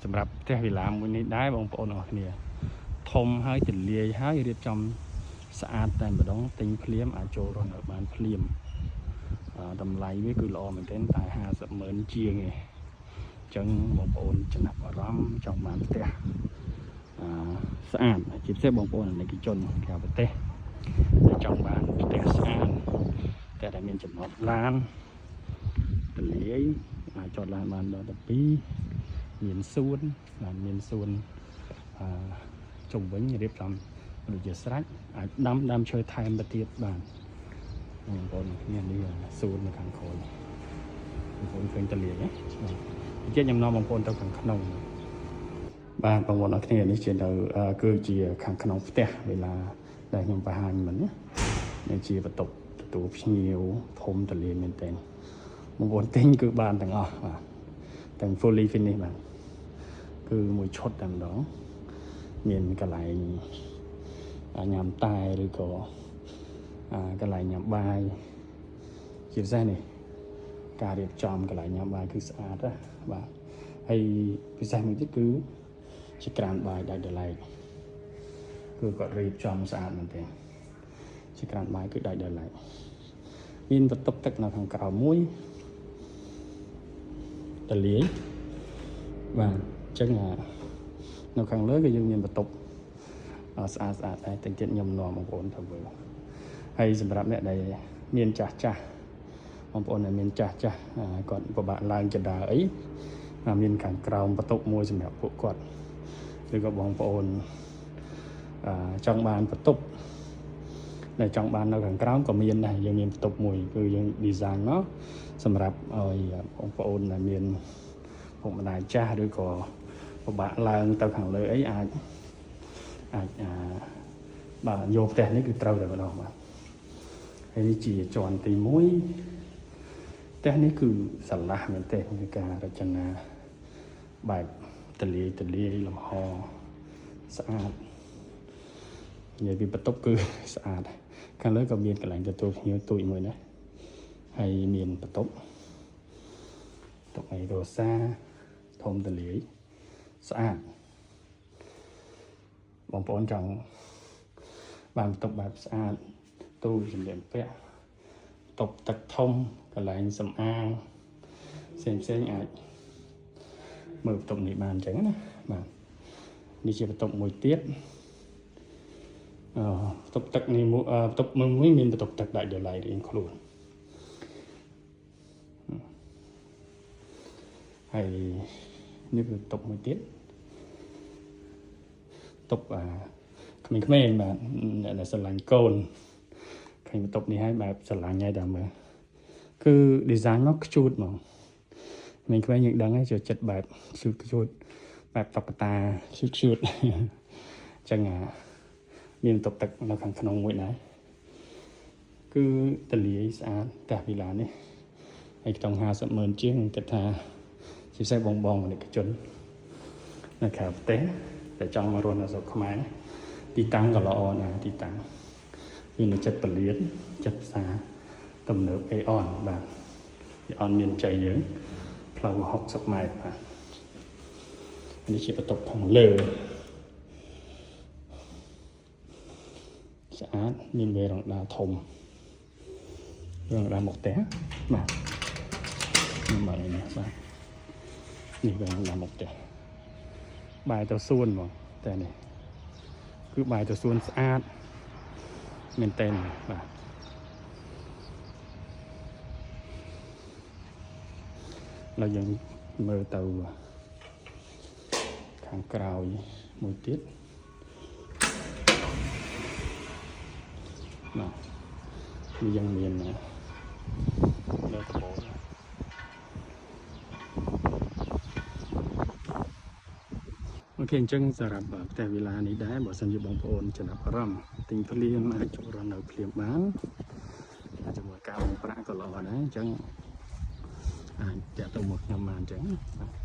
សម្រាប់ផ្ទះវិឡាមួយនេះដែរបងប្អូនអរគ្នាធំហើយទលាយហើយរៀបចំស្អាតតែម្ដងទិញភ្លាមអាចចូលរស់នៅបានភ្លាមតម្លៃវាគឺល្អមែនទែនតែ50,000ជាងឯងអញ្ចឹងបងប្អូនចំណាប់អារម្មណ៍ចង់បានផ្ទះស្អាតជាពិសេសបងប្អូនអាណិកជនក្រៅប្រទេសដែលចង់បានផ្ទះស្អាតតែដែលមានចំណតឡានទលាយអាចចតឡានបានដល់12មានសួនជុំវិញរៀបចំដូចជាស្រេចអាចដាំឈើថែមទៅទៀតបានបងប្អូននេះសួននៅខាងក្រោយបងប្អូនឃើញទលាយណាជាខ្ញុំនាំបងប្អូនទៅខាងក្នុងបាទបងប្អូនអរគ្នានេះជានៅគឺជាខាងក្នុងផ្ទះវេលាដែលខ្ញុំបង្ហាញមិញនេះជាបន្ទប់ទទួលភ្ញៀវធំទលាយមែនទែនបងប្អូនទិញគឺបានទាំងអស់បាទទាំង fully finish បាទគឺមួយឈុតតែម្ដងមានកន្លែងញ៉ាំតែឬក៏កន្លែងញ៉ាំបាយជាពិសេសនេះការរៀបចំកន្លែងញ៉ាំបាយគឺស្អាតណាបាទហើយពិសេសមួយទៀតគឺជាក្រានបាយដាច់ដោយឡែកគឺគាត់រៀបចំស្អាតមែនទេជាក្រានបាយគឺដាច់ដោយឡែកមានបន្ទប់ទឹកនៅខាងក្រៅមួយទលាយបាទអញ្ចឹងនៅខាងលើគឺយើងមានបន្ទប់ស្អាតដែរតែទៀតខ្ញុំនាំបងប្អូនទៅមើលហើយសម្រាប់អ្នកដែលមានចាស់បងប្អូនដែលមានចាស់គាត់ពិបាកឡើងចដើអីមានខាងក្រោមបន្ទប់មួយសម្រាប់ពួកគាត់ឬក៏បងប្អូនចង់បានបន្ទប់ដែលចង់បាននៅខាងក្រោមក៏មានដែរយើងមានបន្ទប់មួយគឺយើង design មកសម្រាប់ឲ្យបងប្អូនដែលមានពុកម្ដាយចាស់ឬក៏ពិបាកឡើងទៅខាងលើអីអាចបាទយកផ្ទះនេះគឺត្រូវតែម្ដងបាទហើយនេះជាជាន់ទី1ផ្ទះនេះគឺស្រឡះមែនទេគឺការរចនាបែបទលាយលំហស្អាតនិយាយពីបន្ទប់គឺស្អាតខាងលើក៏មានកន្លែងទទួលភ្ញៀវទូចមួយណាហើយមានបន្ទប់ឯរ៉ូសាធំទលាយស្អាតបងប្អូនចង់បានបន្ទប់បែបស្អាតទូសម្លៀកបំពាក់បន្ទប់ទឹកធំកន្លែងសម្អាងផ្សេងអាចមើលបន្ទប់នេះបានអញ្ចឹងណាបាទនេះជាបន្ទប់មួយទៀតបន្ទប់ទឹកនេះបន្ទប់មួយមានបន្ទប់ទឹកដាច់ដោយឡែករៀងខ្លួនហើយនេះបន្ទប់មួយទៀតបន្ទប់ក្មេងៗបាទអ្នកដែលស្រឡាញ់កូនឃើញបន្ទប់នេះហើយបែបស្រឡាញ់ហើយតាមមើលគឺ design មកខ្ជូតហ្មងក្មេងៗយើងដឹងហើយចូលចិត្តបែបខ្ជូតបែបតុក្កតាខ្ជូតអញ្ចឹងមានបន្ទប់ទឹកនៅខាងក្នុងមួយដែរគឺទលាយស្អាតផ្ទះវិឡានេះហើយខ្ទង់50,000ជាងគិតថាជាពិសេសបងអាណិកជននៅក្រៅប្រទេសតែចង់មករស់នៅស្រុកខ្មែរទីតាំងក៏ល្អណាស់ទីតាំងមាននៅចិត្តពលានចិត្តផ្សារទំនើបអេអនបាទអេអនមានចៃយើងផ្លូវ60 ម៉ែត្របាទនេះជាបន្ទប់ខាងលើស្អាតមានវេរ៉ង់ដាធំវេរ៉ង់ដាមកផ្ទះបាទខ្ញុំមកនេះបាទនេះវេរ៉ង់ដាមកផ្ទះបាយទៅសួនហ្មងតែនេះគឺបាយទៅសួនស្អាតមែនតើបាទហើយយើងមើលទៅខាងក្រោយមួយទៀតបាទនេះยังមាននៅដំបូងអូខេអញ្ចឹងសម្រាប់ផ្ទះវិឡានេះដែរបើសិនជាបងប្អូនចំណាប់អារម្មណ៍ទិញភ្លាមអាចចូលរស់នៅភ្លាមបានជាមួយការបង់ប្រាក់ក៏ល្អដែរអញ្ចឹងអាចតាក់ទងមកខ្ញុំបានអញ្ចឹងបាទ